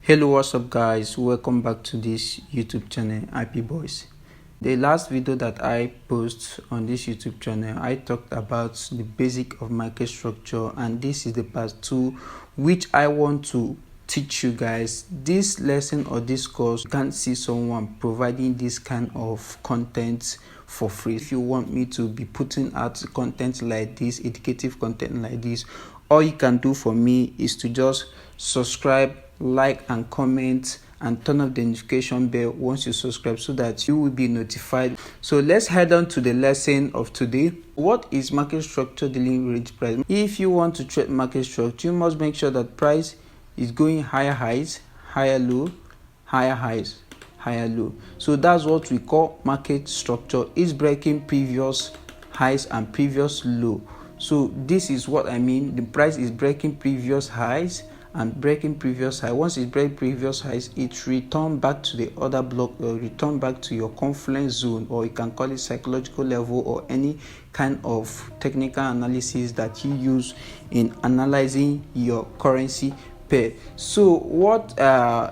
Hello, what's up guys, welcome back to this YouTube channel, IP Boys. The last video that I post on this YouTube channel, I talked about the basic of market structure, and this is the part 2 which I want to teach you guys. This lesson or this course, you can't see someone providing this kind of content for free. If you want me to be putting out content like this, educative content like this, all you can do for me is to just subscribe, like and comment, and turn off the notification bell once you subscribe so that you will be notified. So let's head on to the lesson of today. What is market structure dealing range price? If you want to trade market structure, you must make sure that price is going higher highs, higher low, higher highs, higher low. So that's what we call market structure. Is breaking previous highs and previous low. So this is what I mean. The price is breaking previous highs and breaking previous high. Once it breaks previous highs, it return back to the other block or return back to your confluence zone, or you can call it psychological level or any kind of technical analysis that you use in analyzing your currency pair. So what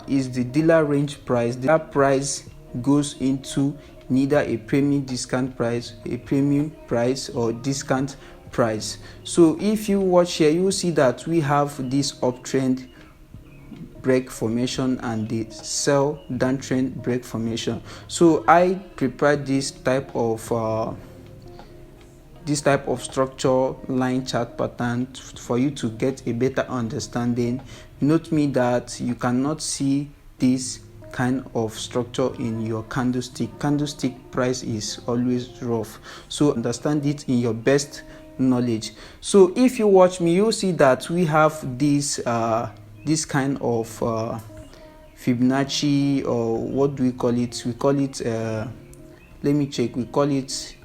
is the dealer range price? That price goes into neither a premium discount price, a premium price, or discount price. So if you watch here, you will see that we have this uptrend break formation and the sell downtrend break formation. So I prepared this type of structure line chart pattern for you to get a better understanding. Note me that you cannot see this kind of structure in your candlestick price is always rough, so understand it in your best knowledge. So if you watch me, you'll see that we have this kind of Fibonacci, or what do we call it? We call it let me check, we call it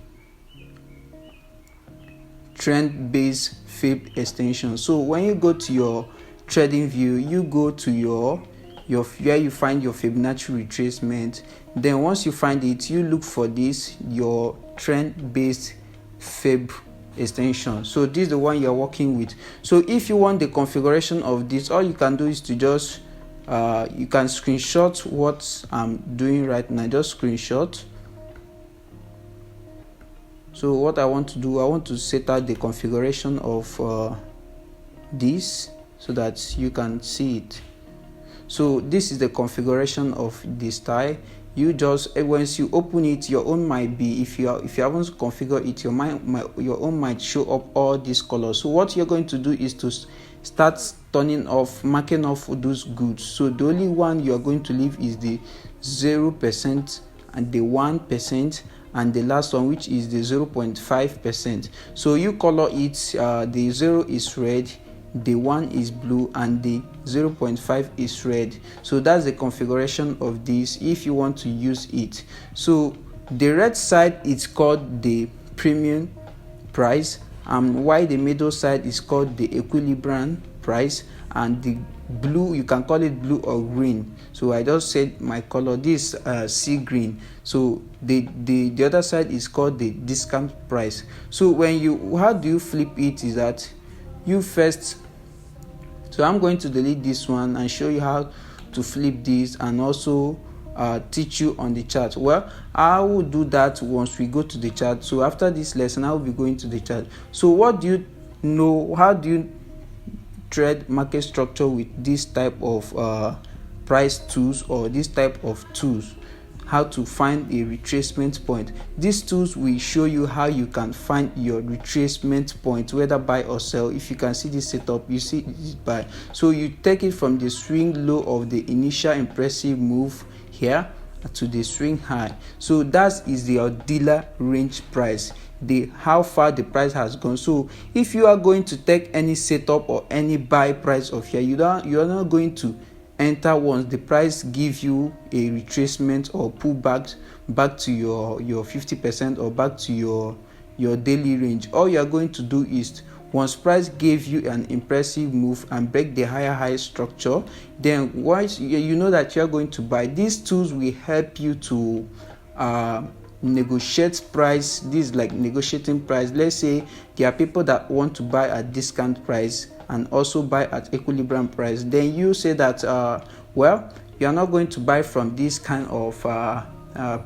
trend based Fib extension. So when you go to your trading view, you go to your where you find your Fibonacci retracement. Then once you find it, you look for this, your trend based Fib extension. So this is the one you're working with. So if you want the configuration of this, all you can do is to just you can screenshot what I'm doing right now. Just screenshot. So what I want to do, I want to set out the configuration of this so that you can see it. So this is the configuration of this style. You just, once you open it, your own might be, if you haven't configured it, your own might show up all these colors. So what you're going to do is to start turning off, marking off those goods. So the only one you're going to leave is the 0% and the 1%, and the last one, which is the 0.5%. So you color it, the 0 is red, the 1 is blue, and the 0.5 is red. So that's the configuration of this if you want to use it. So the red side is called the premium price, while the middle side is called the equilibrium price, and the blue, you can call it blue or green. So I just said my color, this sea green. So the other side is called the discount price. So how do you flip it is that you first, so I'm going to delete this one and show you how to flip this, and also teach you on the chart. Well, I will do that once we go to the chart. So after this lesson, I will be going to the chart. So what do you know, how do you trade market structure with this type of price tools, or this type of tools? How to find a retracement point. These tools will show you how you can find your retracement point, whether buy or sell. If you can see this setup, you see this buy. So you take it from the swing low of the initial impressive move here to the swing high. So that is your dealer range price, how far the price has gone. So if you are going to take any setup or any buy price of here, you are not going to enter once the price gives you a retracement or pull back to your 50% or back to your daily range. All you are going to do is, once price gave you an impressive move and break the high structure, then once you know that you are going to buy, these tools will help you to negotiate price. This is like negotiating price. Let's say there are people that want to buy at discount price and also buy at equilibrium price, then you say that well, you are not going to buy from this kind of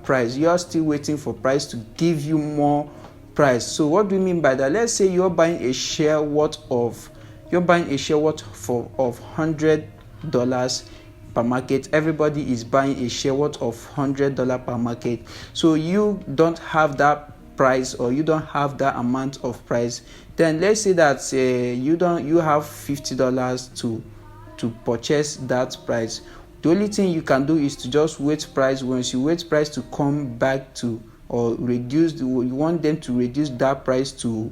price. You are still waiting for price to give you more price. So what do we mean by that? Let's say you're buying a share worth of $100 per market. Everybody is buying a share worth of $100 per market. So you don't have that price, or you don't have that amount of price. Then let's say that you have $50 to purchase that price. The only thing you can do is to just wait price. Once you wait price to come back to, or reduce, you want them to reduce that price to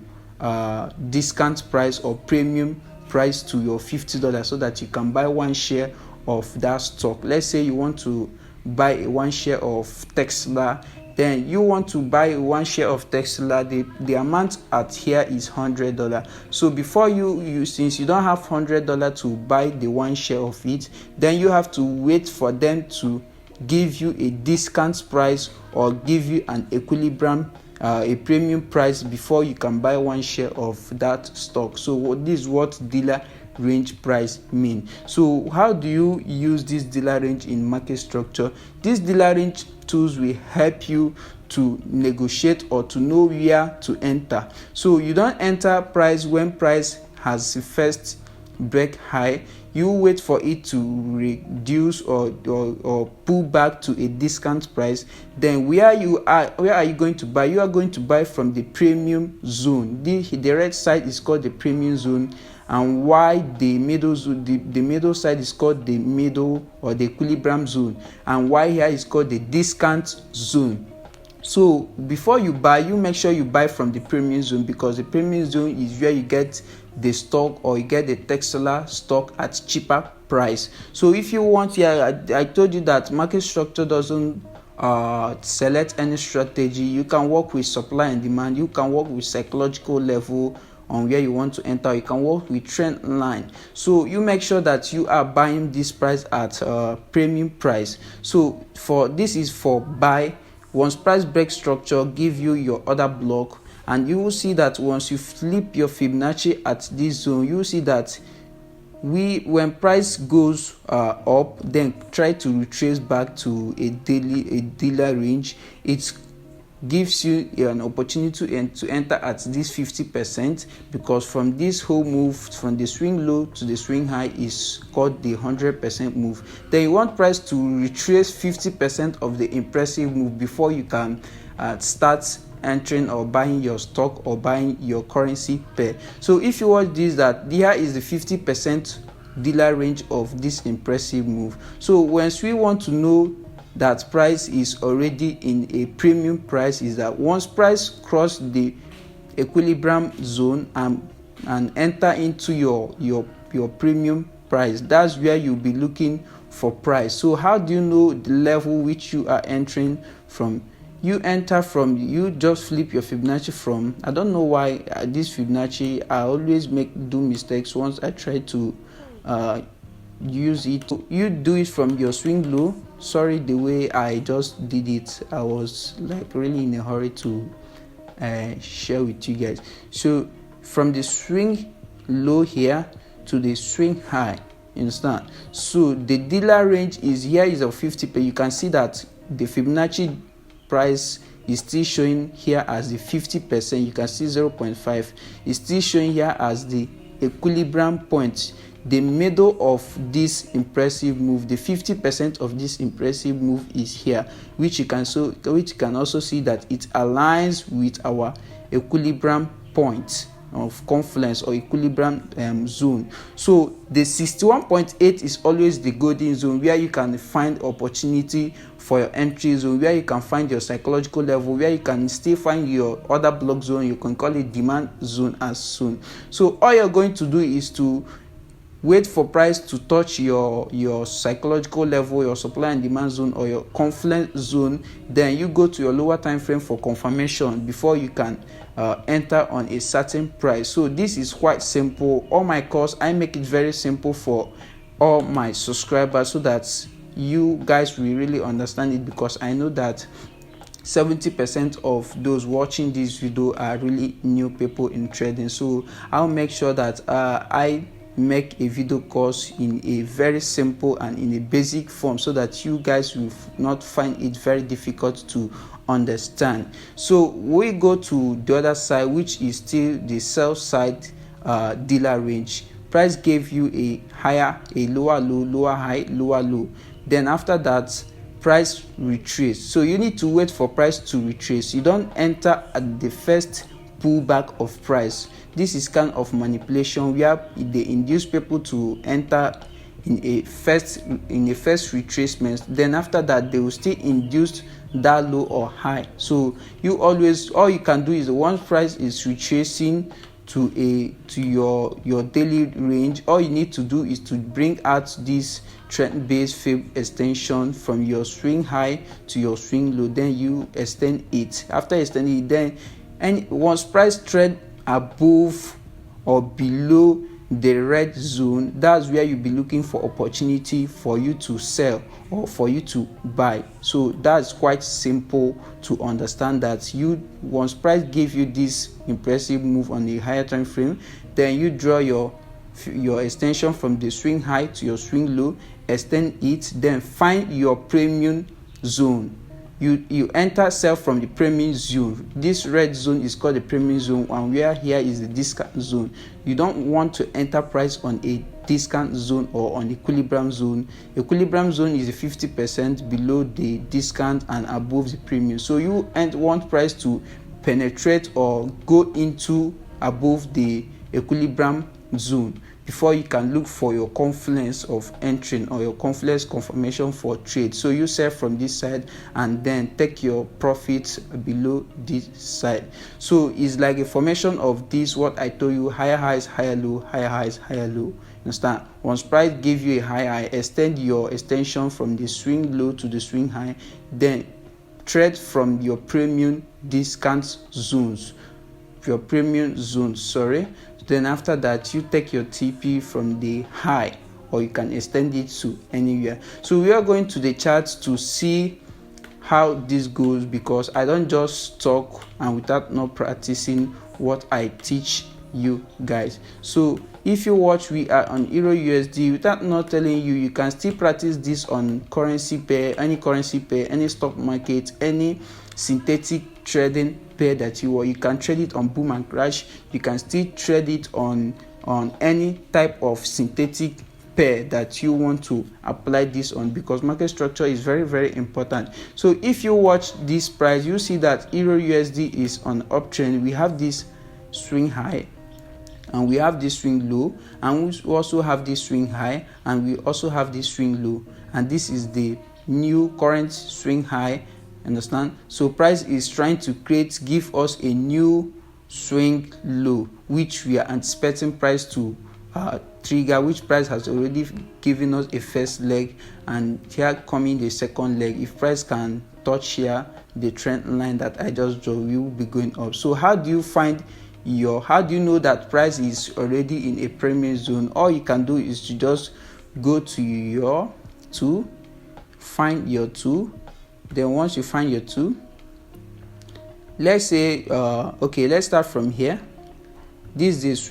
discount price or premium price to your $50, so that you can buy one share of that stock. Let's say you want to buy one share of Tesla. Then you want to buy one share of Tesla. The amount at here is $100. So before you since you don't have $100 to buy the one share of it, then you have to wait for them to give you a discount price or give you an equilibrium a premium price before you can buy one share of that stock. So this is what dealer range price mean. So how do you use this dealer range in market structure? This dealer range tools will help you to negotiate or to know where to enter. So you don't enter price when price has first break high. You wait for it to reduce or pull back to a discount price. Then where are you going to buy? You are going to buy from the premium zone. The red side is called the premium zone, and why the middle zone, the middle side is called the middle or the equilibrium zone, and why here is called the discount zone. So before you buy, you make sure you buy from the premium zone, because the premium zone is where you get the stock, or you get the Tesla stock at cheaper price. So if you want, I told you that market structure doesn't select any strategy. You can work with supply and demand. You can work with psychological level on where you want to enter. You can work with trend line. So you make sure that you are buying this price at premium price. So this is for buy. Once price break structure, give you your order block, and you will see that once you flip your Fibonacci at this zone, you will see that when price goes up, then try to retrace back to a dealer range. It gives you an opportunity to enter at this 50%, because from this whole move, from the swing low to the swing high, is called the 100% move. Then you want price to retrace 50% of the impressive move before you can start entering or buying your stock or buying your currency pair. So if you watch this, that here is the 50% dealer range of this impressive move. So once we want to know that price is already in a premium price, is that once price cross the equilibrium zone and enter into your premium price, that's where you'll be looking for price. So how do you know the level which you are entering from? You just flip your Fibonacci from, I don't know why this Fibonacci, I always do mistakes once I try to use it. You do it from your swing low. Sorry, the way I just did it, I was like really in a hurry to share with you guys. So from the swing low here to the swing high, you understand? So the dealer range is here is of 50%. You can see that the Fibonacci price is still showing here as the 50%. You can see 0.5 is still showing here as the equilibrium point. The middle of this impressive move, the 50% of this impressive move is here, which you can also see that it aligns with our equilibrium point of confluence or equilibrium zone. So the 61.8 is always the golden zone, where you can find opportunity for your entry zone, where you can find your psychological level, where you can still find your other block zone. You can call it demand zone as soon. So all you're going to do is to wait for price to touch your psychological level, your supply and demand zone, or your confluence zone. Then you go to your lower time frame for confirmation before you can enter on a certain price. So this is quite simple. All my course, I make it very simple for all my subscribers, so that you guys will really understand it, because I know that 70% of those watching this video are really new people in trading. So I'll make sure that I make a video course in a very simple and in a basic form, so that you guys will not find it very difficult to understand. So we go to the other side, which is still the sell side dealer range. Price gave you a higher, a lower low, lower high, lower low. Then after that, price retrace. So you need to wait for price to retrace. You don't enter at the first pullback of price. This is kind of manipulation where they induce people to enter in a first retracement. Then after that, they will still induce that low or high. So you always, all you can do is once price is retracing to your daily range, all you need to do is to bring out this trend based fib extension from your swing high to your swing low. Then you extend it. After extending it, then and once price trend above or below the red zone, that's where you'll be looking for opportunity for you to sell or for you to buy. So that's quite simple to understand, that you, once price give you this impressive move on the higher time frame, then you draw your extension from the swing high to your swing low, extend it, then find your premium zone. You enter sell from the premium zone. This red zone is called the premium zone, and where here is the discount zone. You don't want to enter price on a discount zone or on equilibrium zone. Equilibrium zone is 50% below the discount and above the premium. So you want price to penetrate or go into above the equilibrium zone before you can look for your confluence of entering or your confluence confirmation for trade. So you sell from this side and then take your profits below this side. So it's like a formation of this, what I told you, higher highs, higher low, higher highs, higher low. Understand? Once price give you a high, extend your extension from the swing low to the swing high, then trade from your premium discount zones, Then after that, you take your TP from the high, or you can extend it to anywhere. So we are going to the charts to see how this goes, because I don't just talk and without not practicing what I teach you guys. So if you watch, we are on Euro USD. Without not telling you, you can still practice this on currency pair, any currency pair, any stock market, any synthetic trading pair that you want. You can trade it on boom and crash. You can still trade it on any type of synthetic pair that you want to apply this on, because market structure is very, very important. So if you watch this price, you see that Euro USD is on uptrend. We have this swing high and we have this swing low, and we also have this swing high and we also have this swing low, and this is the new current swing high. Understand? So price is trying to give us a new swing low, which we are anticipating price to trigger, which price has already given us a first leg, and here coming the second leg. If price can touch here the trend line that I just drew, we will be going up. So how do you know that price is already in a premium zone? All you can do is to just go to your tool, find your tool. Then once you find your tool, let's say okay, let's start from here. This is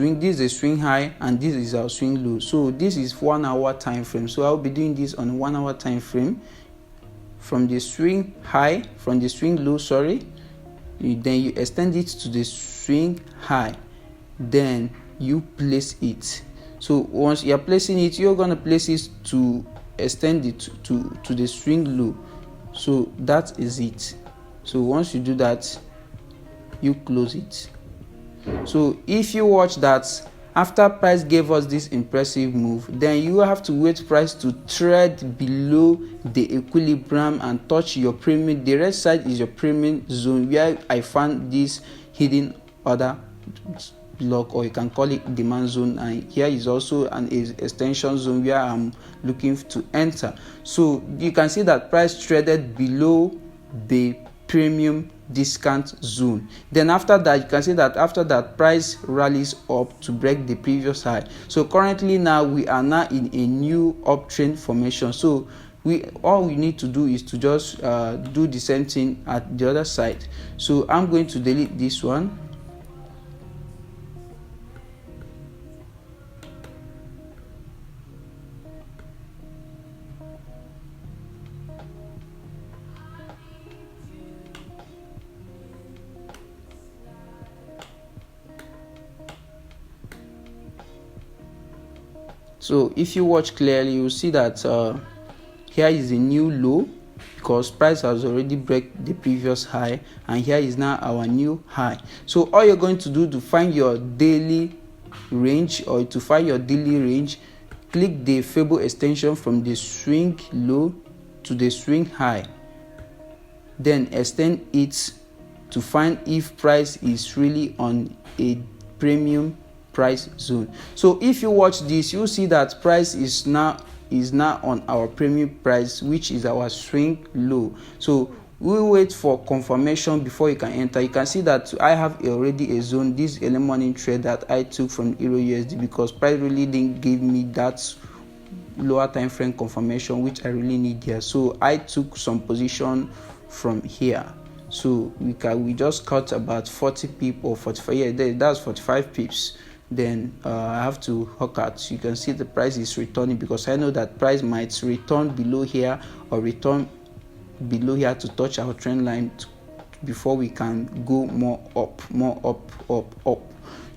a swing high, and this is our swing low. So this is 1 hour time frame. So I'll be doing this on 1 hour time frame. From the swing high, from the swing low, then you extend it to the swing high, then you place it. So once you're placing it, you're gonna place it to extend it to the swing low. So that is it. So once you do that, you close it. So if you watch that, after price gave us this impressive move, then you have to wait price to trade below the equilibrium and touch your premium. The red side is your premium zone, where I found this hidden order block, or you can call it demand zone, and here is also an extension zone where I'm looking to enter. So you can see that price traded below the premium discount zone. Then after that, you can see that after that, price rallies up to break the previous high. So currently now we are now in a new uptrend formation. So all we need to do is to just do the same thing at the other side. So I'm going to delete this one. So if you watch clearly, you'll see that here is a new low, because price has already break the previous high, and here is now our new high. So all you're going to do to find your daily range, or to find your daily range, click the Fibonacci extension from the swing low to the swing high, then extend it to find if price is really on a premium price zone. So if you watch this, you'll see that price is now on our premium price, which is our swing low. So we'll wait for confirmation before you can enter. You can see that I have already a zone, this early morning trade that I took from Euro USD, because price really didn't give me that lower time frame confirmation which I really need here. So I took some position from here. So we just cut about 40 pips or 45. Yeah, that's 45 pips. Then I have to hook out. You can see the price is returning, because I know that price might return below here or return below here to touch our trend line before we can go more up.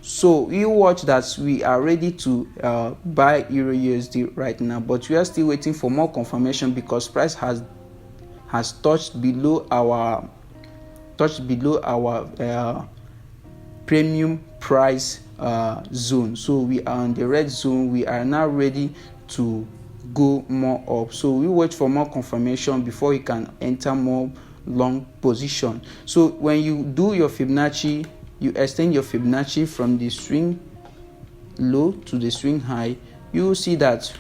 So you watch that we are ready to buy Euro USD right now, but we are still waiting for more confirmation, because price has touched below our premium price zone. So we are on the red zone. We are now ready to go more up. So we wait for more confirmation before you can enter more long position. So when you do your Fibonacci, you extend your Fibonacci from the swing low to the swing high. You will see that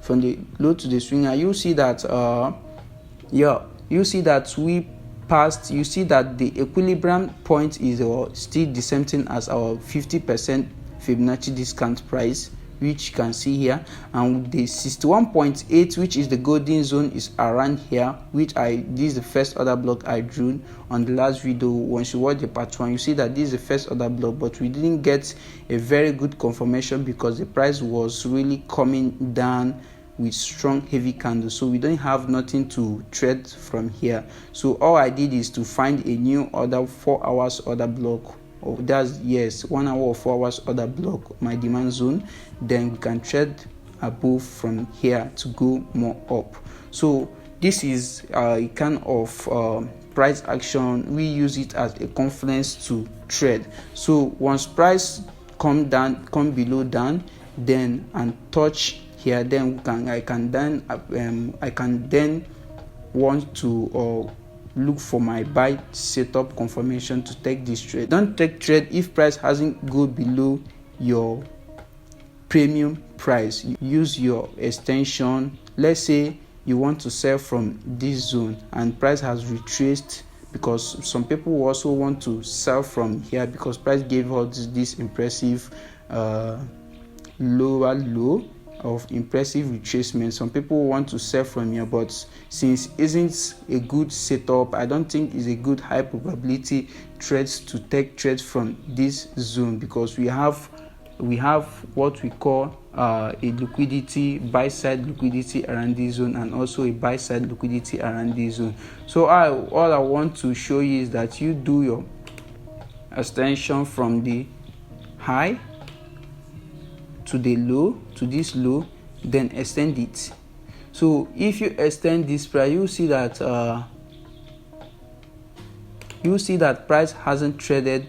from the low to the swing high, you see that you see that we passed. You see that the equilibrium point is still the same thing as our 50% Fibonacci discount price, which you can see here, and the 61.8, which is the golden zone, is around here, which this is the first order block I drew on the last video. Once you watch the part 1, you see that this is the first order block, but we didn't get a very good confirmation because the price was really coming down with strong heavy candles, so we don't have nothing to trade from here. So all I did is to find a new order 4 hours order block, or that's 1 hour or 4 hours order block, my demand zone. Then we can trade above from here to go more up. So this is a kind of price action. We use it as a confidence to trade. So once price come below down, then and touch here, then I can then want to look for my buy setup confirmation to take this trade. Don't take trade if price hasn't go below your premium price. Use your extension. Let's say you want to sell from this zone and price has retraced, because some people also want to sell from here because price gave us this impressive lower low of impressive retracement. Some people want to sell from here, but since isn't a good setup, I don't think it's a good high probability trades to take trades from this zone, because we have what we call a liquidity, buy side liquidity around this zone, and also a buy side liquidity around this zone. So all I want to show you is that you do your extension from the high to the low, to this low, then extend it. So if you extend this price, you see that price hasn't traded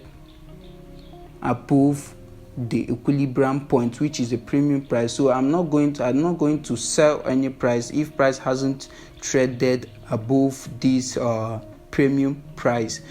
above the equilibrium point, which is the premium price. So I'm not going to sell any price if price hasn't traded above this premium price.